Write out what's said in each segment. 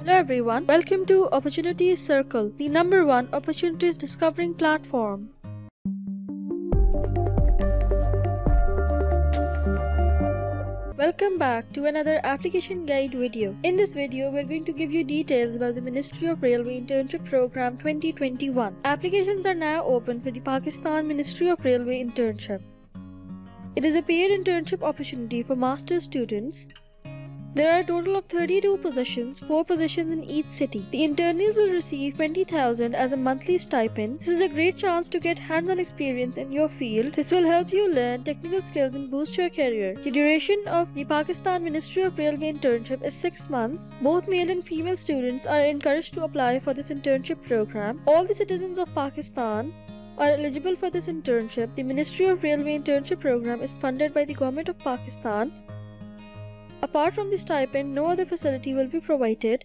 Hello everyone, welcome to Opportunities Circle, the #1 opportunities discovering platform. Welcome back to another application guide video. In this video, we're going to give you details about the Ministry of Railway Internship Program 2021. Applications are now open for the Pakistan Ministry of Railway Internship. It is a paid internship opportunity for master's students. There are a total of 32 positions, 4 positions in each city. The internees will receive 20,000 as a monthly stipend. This is a great chance to get hands-on experience in your field. This will help you learn technical skills and boost your career. The duration of the Pakistan Ministry of Railway internship is 6 months. Both male and female students are encouraged to apply for this internship program. All the citizens of Pakistan are eligible for this internship. The Ministry of Railway internship program is funded by the Government of Pakistan. Apart from the stipend, no other facility will be provided.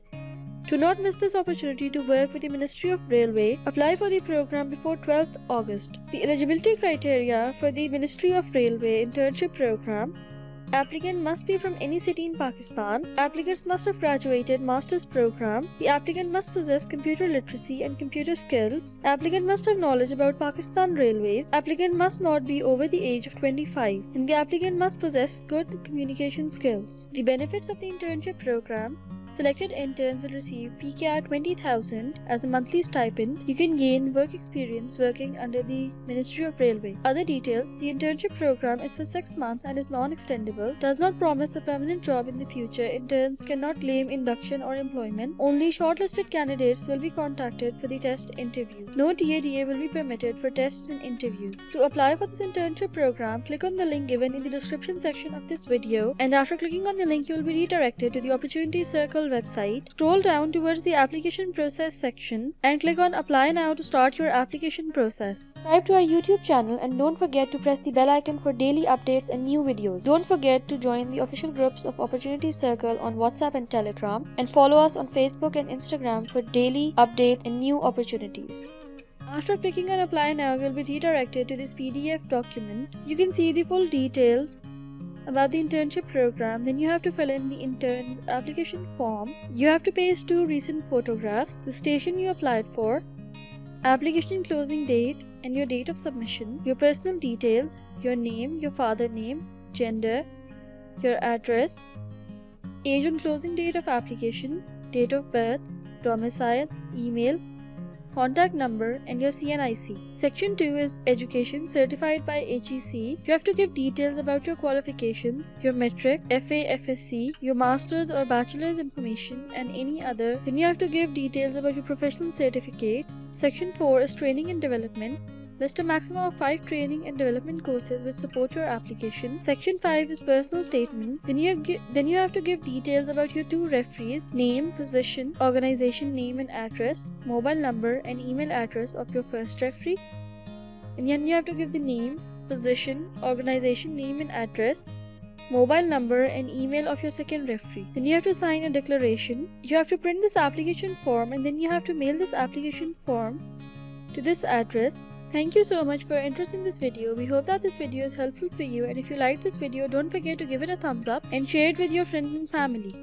Do not miss this opportunity to work with the Ministry of Railway. Apply for the program before 12th August. The eligibility criteria for the Ministry of Railway internship program: applicant must be from any city in Pakistan. Applicants must have graduated master's program. The applicant must possess computer literacy and computer skills. Applicant must have knowledge about Pakistan Railways. Applicant must not be over the age of 25. And the applicant must possess good communication skills. The benefits of the internship program: selected interns will receive PKR 20,000 as a monthly stipend. You can gain work experience working under the Ministry of Railway. Other details: the internship program is for 6 months and is non-extendable, does not promise a permanent job in the future. Interns cannot claim induction or employment. Only shortlisted candidates will be contacted for the test interview. No TADA will be permitted for tests and interviews. To apply for this internship program, click on the link given in the description section of this video, and after clicking on the link, you will be redirected to the Opportunity Circle website. Scroll down towards the application process section and click on Apply Now to start your application process. Subscribe to our YouTube channel and don't forget to press the bell icon for daily updates and new videos. Don't forget to join the official groups of Opportunity Circle on WhatsApp and Telegram, and follow us on Facebook and Instagram for daily updates and new opportunities. After clicking on Apply Now, you will be redirected to this PDF document. You can see the full details about the internship program. Then you have to fill in the intern's application form. You have to paste 2 recent photographs, the station you applied for, application closing date and your date of submission, your personal details, your name, your father name, gender, your address, age on closing date of application, date of birth, domicile, email, contact number, and your CNIC. Section 2 is Education, certified by HEC. You have to give details about your qualifications, your metric, FA, FSC, your master's or bachelor's information, and any other. Then you have to give details about your professional certificates. Section 4 is Training and Development. List a maximum of 5 training and development courses which support your application. Section 5 is Personal Statement. Then you have to give details about your 2 referees, name, position, organization name and address, mobile number and email address of your first referee. And then you have to give the name, position, organization name and address, mobile number and email of your second referee. Then you have to sign a declaration. You have to print this application form, and then you have to mail this application form to this address. Thank you so much for your interest in this video. We hope that this video is helpful for you, and if you liked this video, don't forget to give it a thumbs up and share it with your friends and family.